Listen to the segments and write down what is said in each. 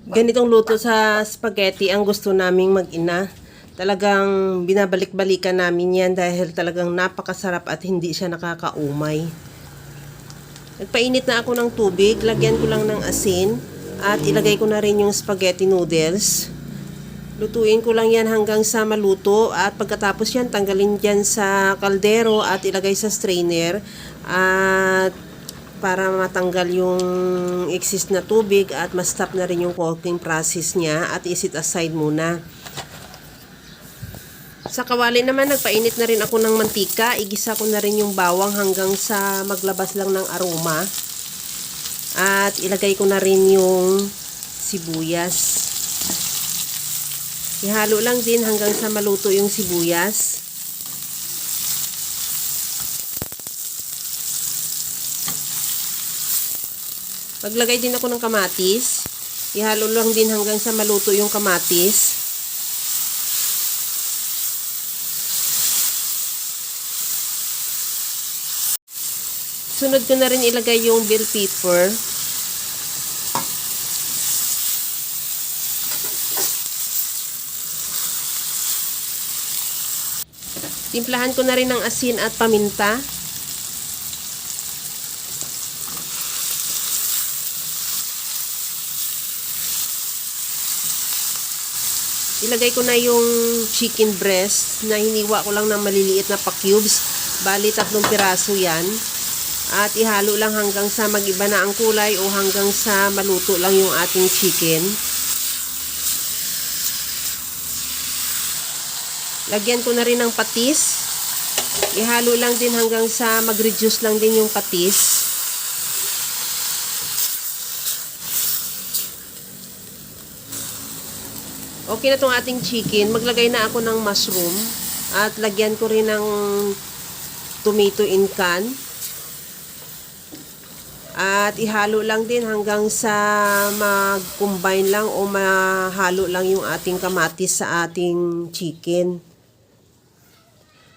Ganitong luto sa spaghetti ang gusto naming mag-ina. Talagang binabalik-balikan namin yan dahil talagang napakasarap at hindi siya nakakaumay. Nagpainit na ako ng tubig, lagyan ko lang ng asin at ilagay ko na rin yung spaghetti noodles. Lutuin ko lang yan hanggang sa maluto at pagkatapos yan tanggalin dyan sa kaldero at ilagay sa strainer at para matanggal yung excess na tubig at ma-stop na rin yung cooking process niya at isit aside muna. Sa kawali naman nagpainit na rin ako ng mantika, igisa ko na rin yung bawang hanggang sa maglabas lang ng aroma at ilagay ko na rin yung sibuyas. Ihalo lang din hanggang sa maluto yung sibuyas. Maglagay din ako ng kamatis. Ihalo lang din hanggang sa maluto yung kamatis. Sunod ko na rin ilagay yung bell pepper. Timplahan ko na rin ng asin at paminta. Ilagay ko na yung chicken breast na hiniwa ko lang ng maliliit na pa-cubes. Bali, 3 piraso yan. At ihalo lang hanggang sa mag-iba na ang kulay o hanggang sa maluto lang yung ating chicken. Lagyan ko na rin ng patis. Ihalo lang din hanggang sa mag-reduce lang din yung patis. Okay na itong ating chicken. Maglagay na ako ng mushroom. At lagyan ko rin ng tomato in can. At ihalo lang din hanggang sa mag-combine lang o mahalo lang yung ating kamatis sa ating chicken.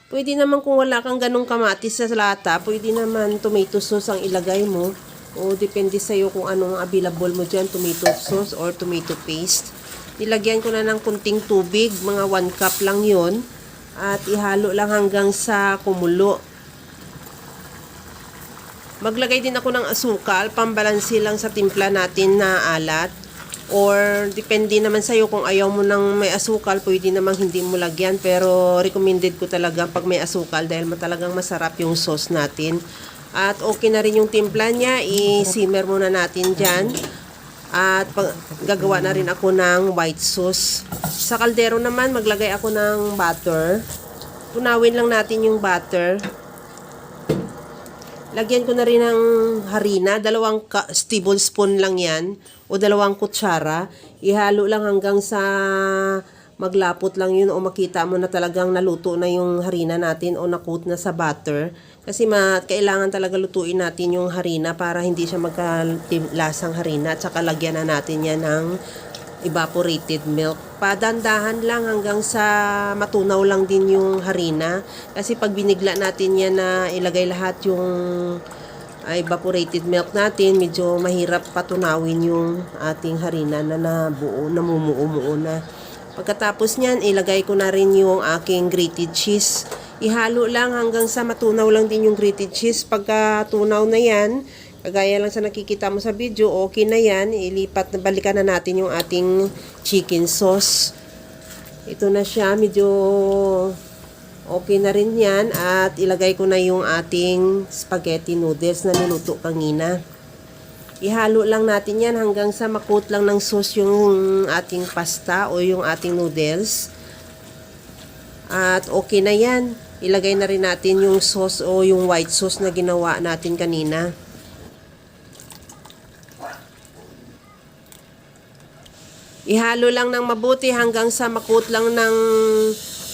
Pwede naman kung wala kang ganong kamatis sa lata, pwede naman tomato sauce ang ilagay mo. O depende sa'yo kung anong available mo dyan, tomato sauce or tomato paste. Nilagyan ko na ng kunting tubig, mga 1 cup lang yon. At ihalo lang hanggang sa kumulo. Maglagay din ako ng asukal, pambalansi lang sa timpla natin na alat. Or depende naman sa'yo kung ayaw mo ng may asukal, pwede namang hindi mo lagyan. Pero recommended ko talaga pag may asukal dahil talagang masarap yung sauce natin. At okay na rin yung timpla niya, i-simmer muna natin dyan. At gagawa na rin ako ng white sauce. Sa kaldero naman, maglagay ako ng butter. Tunawin lang natin yung butter. Lagyan ko na rin ng harina. 2 tablespoon lang yan. O 2 kutsara. Ihalo lang hanggang sa maglapot lang yun o makita mo na talagang naluto na yung harina natin o nakoat na sa butter. Kasi kailangan talaga lutuin natin yung harina para hindi siya magkalasang harina. At saka lagyan na natin yan ng evaporated milk. Padandahan lang hanggang sa matunaw lang din yung harina. Kasi pag binigla natin yan na ilagay lahat yung evaporated milk natin, medyo mahirap patunawin yung ating harina na nabuo, namumuo-muo na. Pagkatapos nyan, ilagay ko na rin yung aking grated cheese. Ihalo lang hanggang sa matunaw lang din yung grated cheese. Pagka tunaw na yan, kagaya lang sa nakikita mo sa video, okay na yan. Balikan na natin yung ating chicken sauce. Ito na siya, medyo okay na rin yan. At ilagay ko na yung ating spaghetti noodles na niluto kanina. Ihalo lang natin yan hanggang sa makoat lang ng sauce yung ating pasta o yung ating noodles. At okay na yan. Ilagay na rin natin yung sauce o yung white sauce na ginawa natin kanina. Ihalo lang ng mabuti hanggang sa makoat lang ng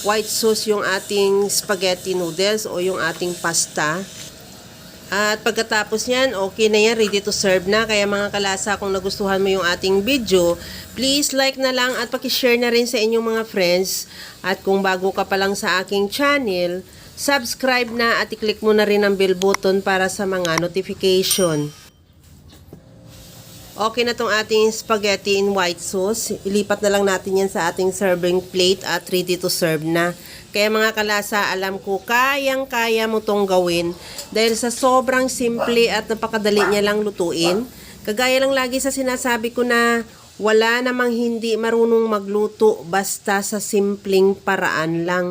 white sauce yung ating spaghetti noodles o yung ating pasta. At pagkatapos nyan, okay na yan, ready to serve na. Kaya mga kalasa, kung nagustuhan mo yung ating video, please like na lang at pakishare na rin sa inyong mga friends. At kung bago ka pa lang sa aking channel, subscribe na at i-click mo na rin ang bell button para sa mga notification. Okay na tong ating spaghetti in white sauce. Ilipat na lang natin yan sa ating serving plate at ready to serve na. Kaya mga kalasa, alam ko kayang-kaya mo tong gawin dahil sa sobrang simple at napakadali niya lang lutuin. Kagaya lang lagi sa sinasabi ko na wala namang hindi marunong magluto basta sa simpleng paraan lang.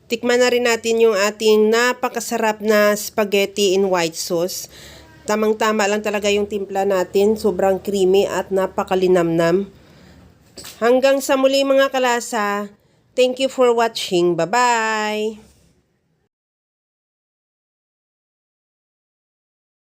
Tikman na rin natin yung ating napakasarap na spaghetti in white sauce. Tamang-tama lang talaga yung timpla natin. Sobrang creamy at napakalinamnam. Hanggang sa muli mga kalasa. Thank you for watching. Bye-bye!